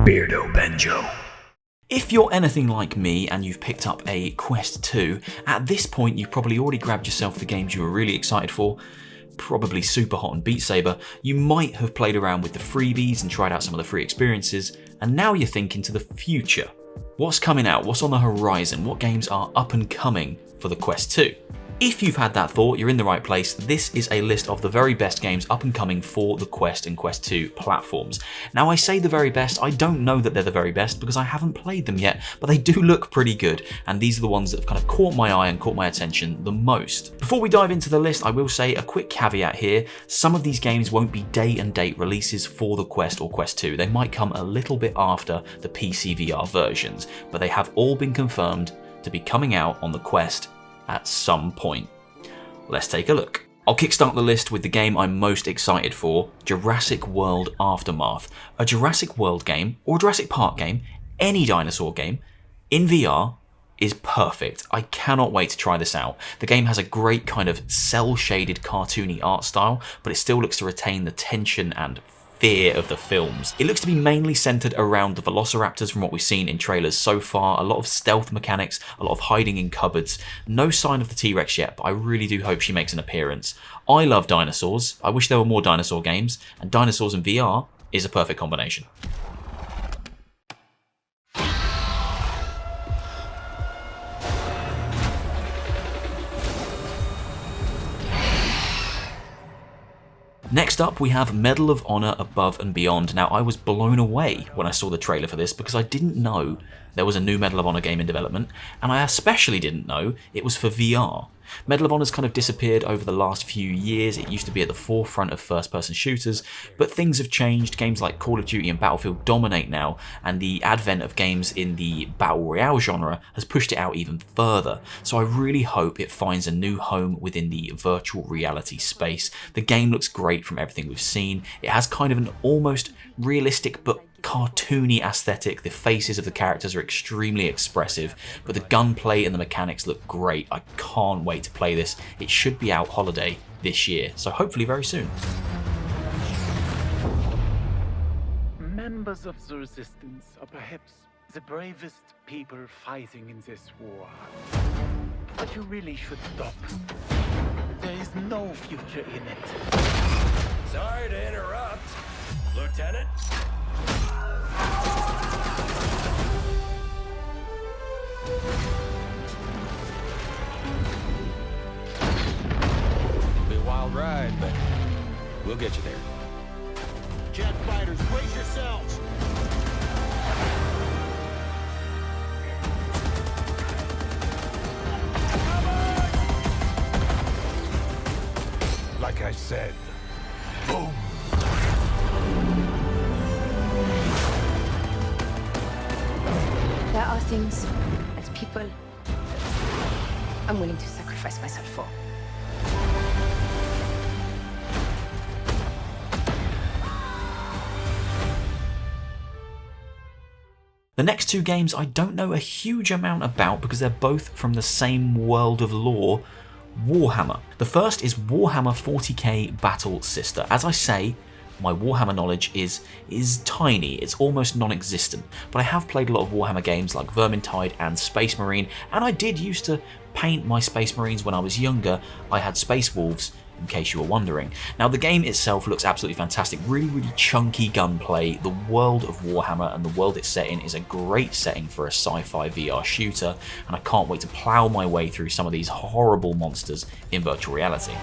Beardo Benjo. If you're anything like me and you've picked up a Quest 2, at this point you've probably already grabbed yourself the games you were really excited for, probably super hot on Beat Saber. You might have played around with the freebies and tried out some of the free experiences, and now you're thinking to the future. What's coming out? What's on the horizon? What games are up and coming for the Quest 2? If you've had that thought, you're in the right place. This is a list of the very best games up and coming for the Quest and Quest 2 platforms. Now I say the very best, I don't know that they're the very best because I haven't played them yet, but they do look pretty good, and these are the ones that have kind of caught my eye and caught my attention the most. Before we dive into the list, I will say a quick caveat here. Some of these games won't be day and date releases for the Quest or Quest 2. They might come a little bit after the PCVR versions, but they have all been confirmed to be coming out on the Quest at some point. Let's take a look. I'll kickstart the list with the game I'm most excited for, Jurassic World Aftermath. A Jurassic World game, or a Jurassic Park game, any dinosaur game, in VR is perfect. I cannot wait to try this out. The game has a great kind of cel-shaded cartoony art style, but it still looks to retain the tension and fear of the films. It looks to be mainly centered around the velociraptors from what we've seen in trailers so far, a lot of stealth mechanics, a lot of hiding in cupboards. No sign of the T-Rex yet, but I really do hope she makes an appearance. I love dinosaurs. I wish there were more dinosaur games, and dinosaurs in VR is a perfect combination. Next up, we have Medal of Honor Above and Beyond. Now, I was blown away when I saw the trailer for this because I didn't know there was a new Medal of Honor game in development, and I especially didn't know it was for VR. Medal of Honor's kind of disappeared over the last few years. It used to be at the forefront of first-person shooters, but things have changed. Games like Call of Duty and Battlefield dominate now, and the advent of games in the Battle Royale genre has pushed it out even further. So I really hope it finds a new home within the virtual reality space. The game looks great from everything we've seen. It has kind of an almost realistic but cartoony aesthetic. The faces of the characters are extremely expressive, but the gunplay and the mechanics look great. I can't wait to play this. It should be out holiday this year, so hopefully very soon. Members of the Resistance are perhaps the bravest people fighting in this war. But you really should stop. There is no future in it. Sorry to interrupt, Lieutenant. Be a wild ride, but we'll get you there. Jet fighters, brace yourselves! Like I said, boom. There are things as people I'm willing to sacrifice myself for. The next two games I don't know a huge amount about because they're both from the same world of lore, Warhammer. The first is Warhammer 40k Battle Sister. As I say, my Warhammer knowledge is tiny, it's almost non-existent, but I have played a lot of Warhammer games like Vermintide and Space Marine, and I did used to paint my Space Marines when I was younger. I had Space Wolves, in case you were wondering. Now the game itself looks absolutely fantastic, really chunky gunplay. The world of Warhammer and the world it's set in is a great setting for a sci-fi VR shooter, and I can't wait to plow my way through some of these horrible monsters in virtual reality.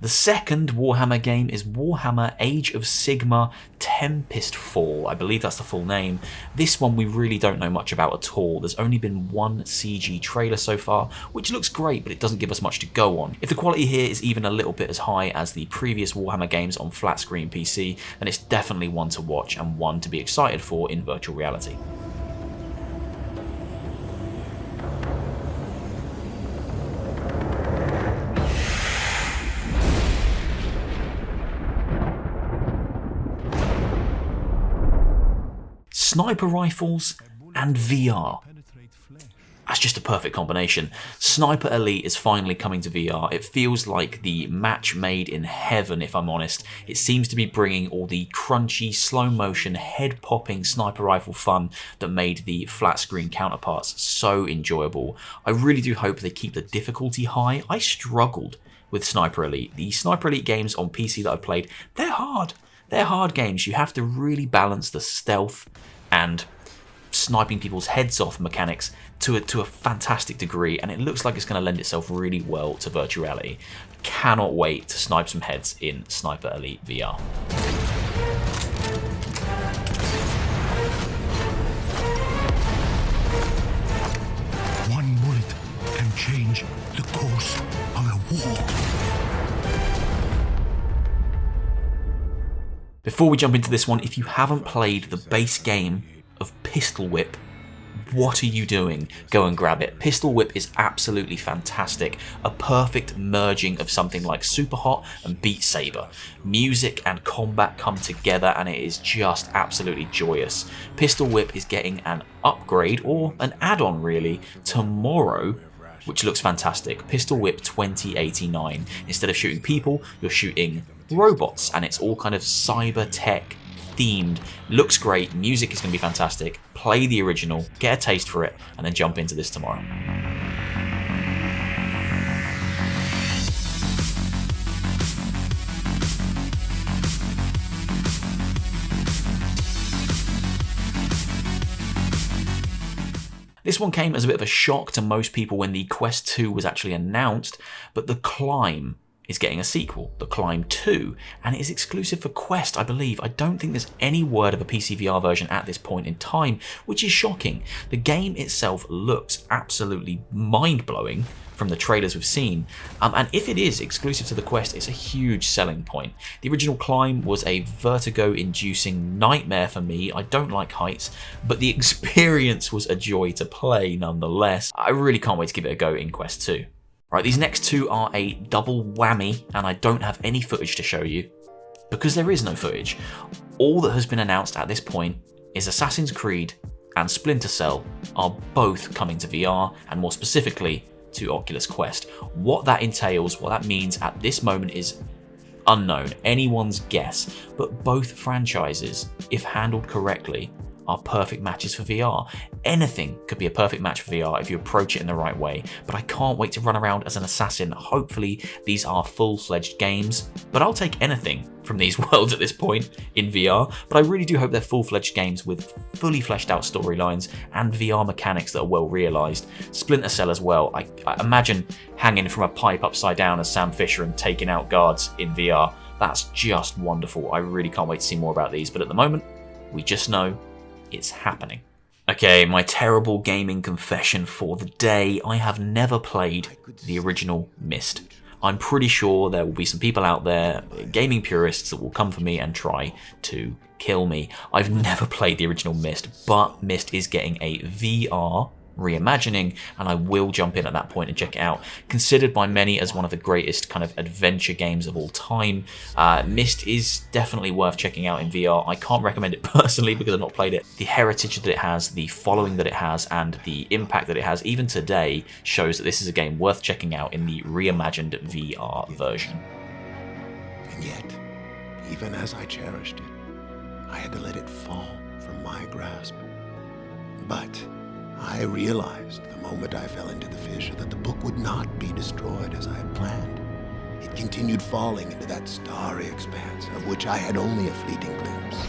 The second Warhammer game is Warhammer Age of Sigmar TEMPESTFALL. I believe that's the full name. This one we really don't know much about at all. There's only been one CG trailer so far, which looks great, but it doesn't give us much to go on. If the quality here is even a little bit as high as the previous Warhammer games on flat screen PC, then it's definitely one to watch and one to be excited for in virtual reality. sniper rifles and VR. That's just a perfect combination. Sniper Elite is finally coming to VR. It feels like the match made in heaven, if I'm honest. It seems to be bringing all the crunchy, slow motion, head popping sniper rifle fun that made the flat screen counterparts so enjoyable. I really do hope they keep the difficulty high. I struggled with Sniper Elite. The Sniper Elite games on PC that I've played, they're hard. They're hard games. You have to really balance the stealth and sniping people's heads off mechanics to a fantastic degree, and it looks like it's going to lend itself really well to virtual reality. Cannot wait to snipe some heads in Sniper Elite VR. One bullet can change the course of a war. Before we jump into this one, if you haven't played the base game of Pistol Whip, what are you doing? Go and grab it. Pistol Whip is absolutely fantastic. A perfect merging of something like Super Hot and Beat Saber. Music and combat come together and it is just absolutely joyous. Pistol Whip is getting an upgrade, or an add-on really, tomorrow, which looks fantastic. Pistol Whip 2089. Instead of shooting people, you're shooting robots, and it's all kind of cyber tech themed. Looks great, music is going to be fantastic. Play the original, get a taste for it, and then jump into this tomorrow. This one came as a bit of a shock to most people when the Quest 2 was actually announced, but The Climb is getting a sequel, The Climb 2, and it is exclusive for Quest, I believe. I don't think there's any word of a PCVR version at this point in time, which is shocking. The game itself looks absolutely mind-blowing from the trailers we've seen, and if it is exclusive to the Quest, it's a huge selling point. The original Climb was a vertigo-inducing nightmare for me. I don't like heights, but the experience was a joy to play nonetheless. I really can't wait to give it a go in Quest 2. Right, these next two are a double whammy, and I don't have any footage to show you, because there is no footage. All that has been announced at this point is Assassin's Creed and Splinter Cell are both coming to VR, and more specifically to Oculus Quest. What that entails, what that means at this moment is unknown, anyone's guess, but both franchises, if handled correctly, are perfect matches for VR. Anything could be a perfect match for VR if you approach it in the right way, but I can't wait to run around as an assassin. Hopefully these are full-fledged games, but I'll take anything from these worlds at this point in VR, but I really do hope they're full-fledged games with fully fleshed out storylines and VR mechanics that are well realised. Splinter Cell as well. I imagine hanging from a pipe upside down as Sam Fisher and taking out guards in VR. That's just wonderful. I really can't wait to see more about these, but at the moment, we just know it's happening. Okay, my terrible gaming confession for the day. I have never played the original MYST. I'm pretty sure there will be some people out there, gaming purists, that will come for me and try to kill me. I've never played the original MYST, but MYST is getting a VR reimagining, and I will jump in at that point and check it out. Considered by many as one of the greatest kind of adventure games of all time, MYST is definitely worth checking out in VR. I can't recommend it personally because I've not played it. The heritage that it has, the following that it has, and the impact that it has even today shows that this is a game worth checking out in the reimagined VR version. And yet, even as I cherished it, I had to let it fall from my grasp. But I realized the moment I fell into the fissure that the book would not be destroyed as I had planned. It continued falling into that starry expanse of which I had only a fleeting glimpse.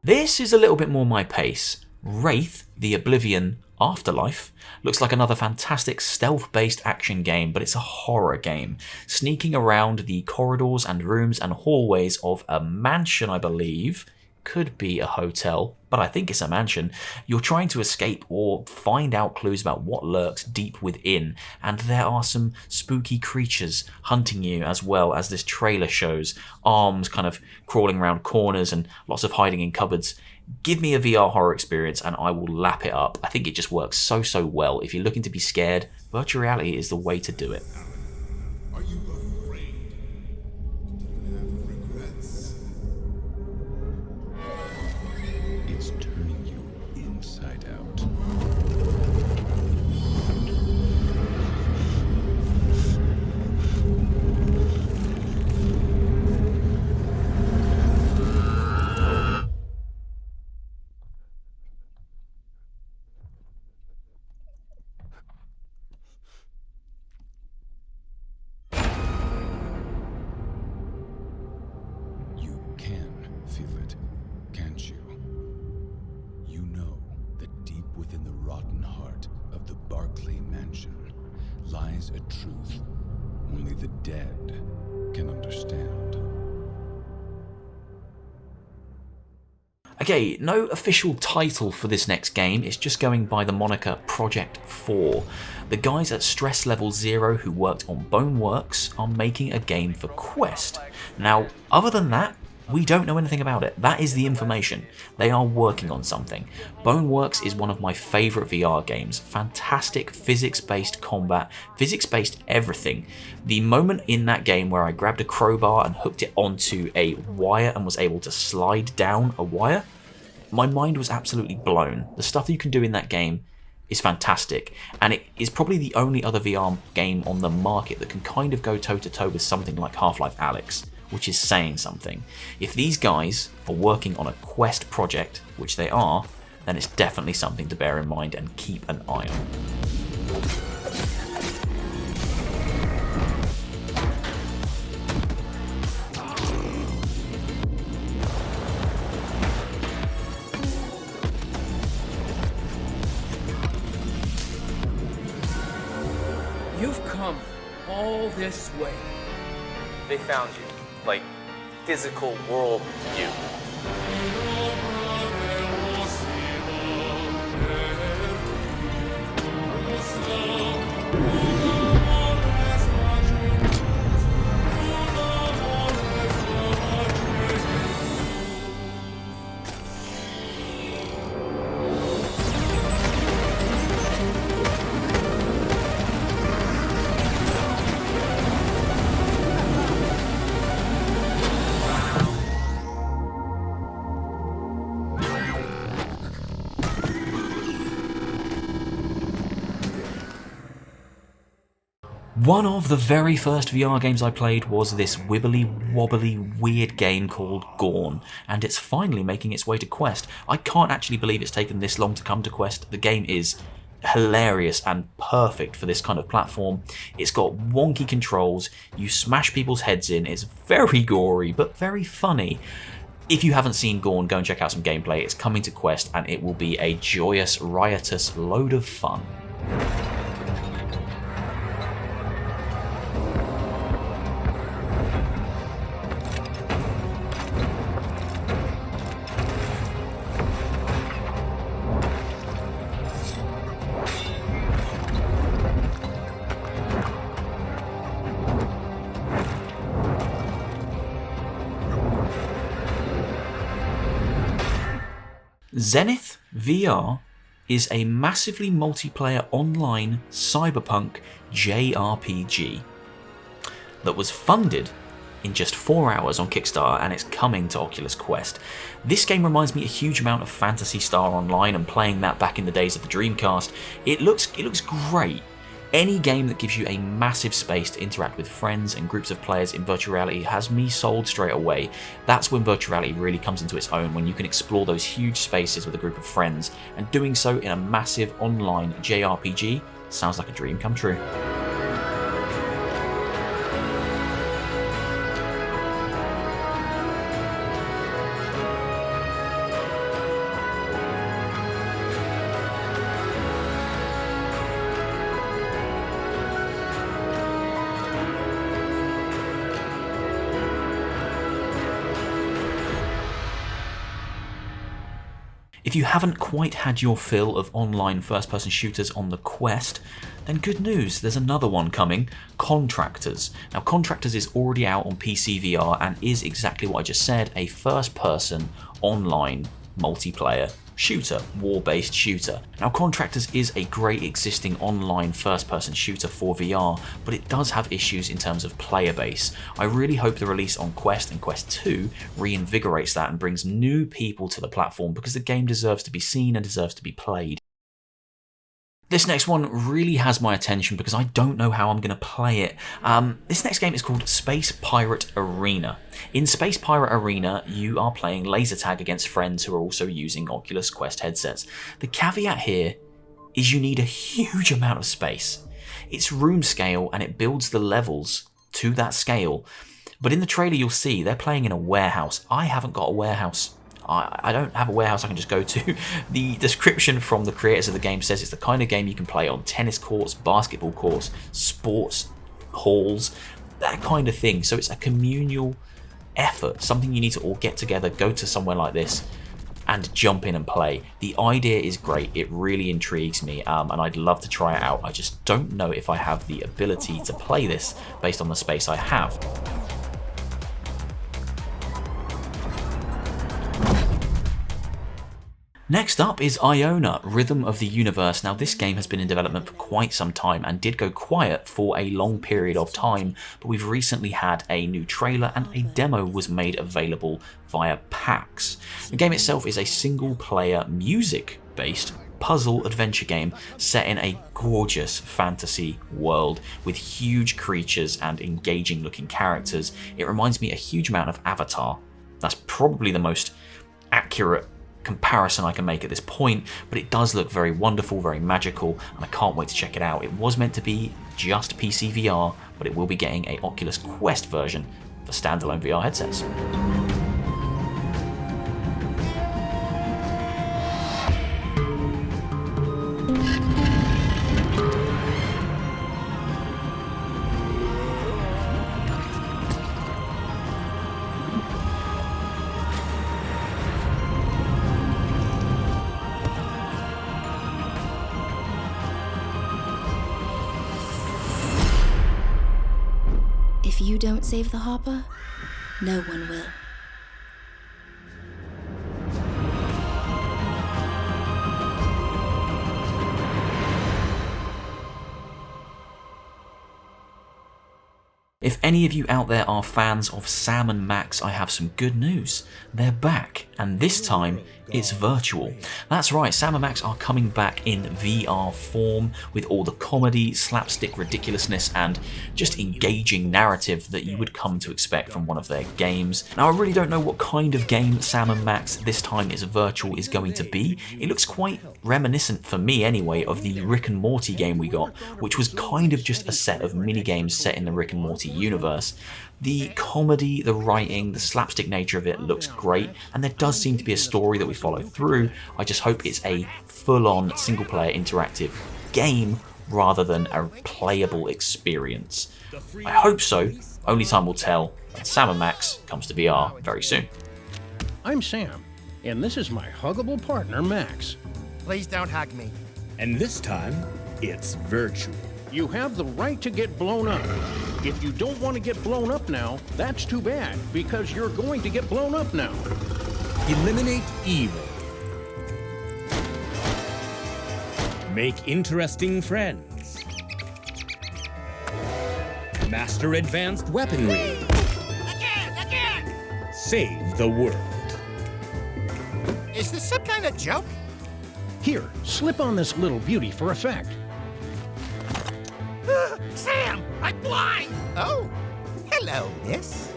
This is a little bit more my pace. WRAITH, the Oblivion Afterlife, looks like another fantastic stealth-based action game, but it's a horror game. Sneaking around the corridors and rooms and hallways of a mansion, I believe, could be a hotel, but I think it's a mansion. You're trying to escape or find out clues about what lurks deep within, and there are some spooky creatures hunting you, as well as this trailer shows. Arms kind of crawling around corners and lots of hiding in cupboards. Give me a VR horror experience and I will lap it up. I think it just works so well. If you're looking to be scared, virtual reality is the way to do it. Are you afraid to have regrets? It's turning you inside out. You can feel it, can't you? You know that deep within the rotten heart of the Barclay Mansion lies a truth only the dead can understand. Okay, no official title for this next game, it's just going by the moniker Project 4. The guys at Stress Level 0 who worked on Boneworks are making a game for Quest. Now, other than that, we don't know anything about it. That is the information. They are working on something. Boneworks is one of my favourite VR games. Fantastic physics-based combat, physics-based everything. The moment in that game where I grabbed a crowbar and hooked it onto a wire and was able to slide down a wire, my mind was absolutely blown. The stuff that you can do in that game is fantastic, and it is probably the only other VR game on the market that can kind of go toe-to-toe with something like Half-Life Alyx, which is saying something. If these guys are working on a Quest project, which they are, then it's definitely something to bear in mind and keep an eye on. You've come all this way. They found you. Like, physical world you. One of the very first VR games I played was this wibbly wobbly weird game called GORN, and it's finally making its way to Quest. I can't actually believe it's taken this long to come to Quest. The game is hilarious and perfect for this kind of platform. It's got wonky controls, you smash people's heads in, it's very gory but very funny. If you haven't seen GORN, go and check out some gameplay. It's coming to Quest and it will be a joyous, riotous load of fun. ZENITH VR is a massively multiplayer online cyberpunk JRPG that was funded in just 4 hours on Kickstarter, and it's coming to Oculus Quest. This game reminds me a huge amount of Phantasy Star Online, and playing that back in the days of the Dreamcast, it looks great. Any game that gives you a massive space to interact with friends and groups of players in virtual reality has me sold straight away. That's when virtual reality really comes into its own, when you can explore those huge spaces with a group of friends, and doing so in a massive online JRPG sounds like a dream come true. If you haven't quite had your fill of online first-person shooters on the Quest, then good news, there's another one coming, Contractors. Now Contractors is already out on PCVR and is exactly what I just said, a first-person online multiplayer shooter, war-based shooter. Now Contractors is a great existing online first-person shooter for VR, but it does have issues in terms of player base. I really hope the release on Quest and Quest 2 reinvigorates that and brings new people to the platform, because the game deserves to be seen and deserves to be played. This next one really has my attention because I don't know how I'm going to play it. This next game is called Space Pirate Arena. In Space Pirate Arena, you are playing laser tag against friends who are also using Oculus Quest headsets. The caveat here is you need a huge amount of space. It's room scale and it builds the levels to that scale. But in the trailer you'll see they're playing in a warehouse. I haven't got a warehouse. I don't have a warehouse I can just go to. The description from the creators of the game says it's the kind of game you can play on tennis courts, basketball courts, sports halls, that kind of thing. So it's a communal effort, something you need to all get together, go to somewhere like this and jump in and play. The idea is great, it really intrigues me, and I'd love to try it out. I just don't know if I have the ability to play this based on the space I have. Next up is IONIA, Rhythm of the Universe. Now this game has been in development for quite some time and did go quiet for a long period of time, but we've recently had a new trailer and a demo was made available via PAX. The game itself is a single player music based puzzle adventure game set in a gorgeous fantasy world with huge creatures and engaging looking characters. It reminds me a huge amount of Avatar. That's probably the most accurate comparison I can make at this point, but it does look very wonderful, very magical, and I can't wait to check it out. It was meant to be just PCVR, but it will be getting an Oculus Quest version for standalone VR headsets. If you don't save the Hopper, no one will. If any of you out there are fans of Sam and Max, I have some good news. They're back, and this time it's virtual. That's right, Sam and Max are coming back in VR form with all the comedy, slapstick ridiculousness, and just engaging narrative that you would come to expect from one of their games. Now, I really don't know what kind of game Sam and Max this time is virtual is going to be. It looks quite reminiscent, for me anyway, of the Rick and Morty game we got, which was kind of just a set of mini-games set in the Rick and Morty universe. The comedy, the writing, the slapstick nature of it looks great, and there does seem to be a story that we follow through. I just hope it's a full-on single-player interactive game rather than a playable experience. I hope so. Only time will tell. And Sam and Max comes to VR very soon. I'm Sam, and this is my huggable partner, Max. Please don't hug me. And this time, it's virtual. You have the right to get blown up. If you don't want to get blown up now, that's too bad, because you're going to get blown up now. Eliminate evil. Make interesting friends. Master advanced weaponry. Again! Save the world. Is this some kind of joke? Here, slip on this little beauty for effect. Sam, I'm blind! Oh, hello, miss.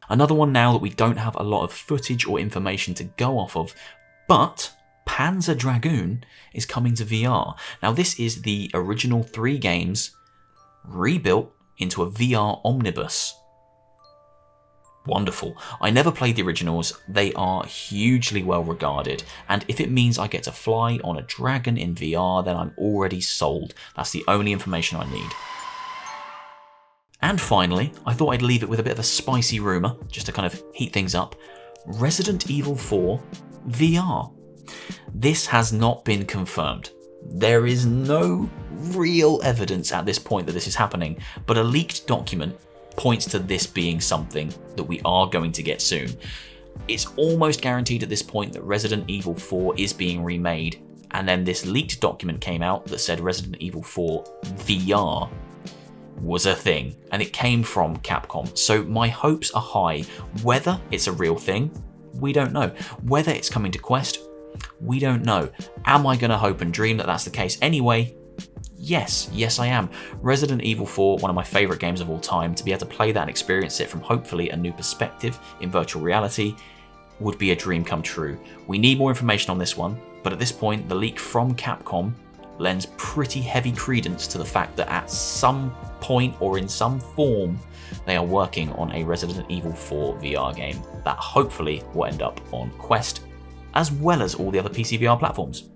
Another one now that we don't have a lot of footage or information to go off of, but PANZER DRAGOON is coming to VR. Now this is the original 3 games rebuilt into a VR omnibus. Wonderful. I never played the originals. They are hugely well regarded, and if it means I get to fly on a dragon in VR, then I'm already sold. That's the only information I need. And finally, I thought I'd leave it with a bit of a spicy rumour, just to kind of heat things up. Resident Evil 4 VR. This has not been confirmed. There is no real evidence at this point that this is happening, but a leaked document points to this being something that we are going to get soon. It's almost guaranteed at this point that Resident Evil 4 is being remade, and then this leaked document came out that said Resident Evil 4 VR was a thing, and it came from Capcom. So my hopes are high. Whether it's a real thing, we don't know. Whether it's coming to Quest, we don't know. Am I going to hope and dream that that's the case anyway? Yes I am. Resident Evil 4, one of my favourite games of all time, to be able to play that and experience it from hopefully a new perspective in virtual reality would be a dream come true. We need more information on this one, but at this point the leak from Capcom lends pretty heavy credence to the fact that at some point or in some form they are working on a Resident Evil 4 VR game that hopefully will end up on Quest as well as all the other PCVR platforms.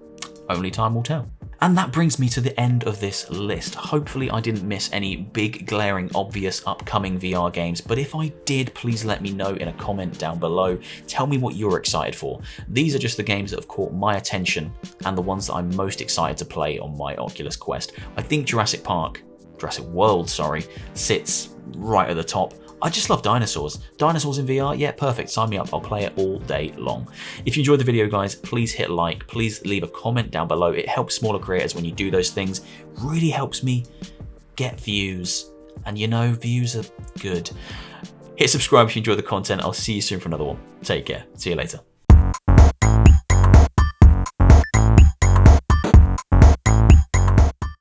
Only time will tell. And that brings me to the end of this list. Hopefully I didn't miss any big, glaring, obvious upcoming VR games, but if I did, please let me know in a comment down below. Tell me what you're excited for. These are just the games that have caught my attention and the ones that I'm most excited to play on my Oculus Quest. I think Jurassic World, sits right at the top. I just love dinosaurs. Dinosaurs in VR, yeah, perfect. Sign me up. I'll play it all day long. If you enjoyed the video, guys, please hit like. Please leave a comment down below. It helps smaller creators when you do those things. Really helps me get views. And you know, views are good. Hit subscribe if you enjoy the content. I'll see you soon for another one. Take care. See you later.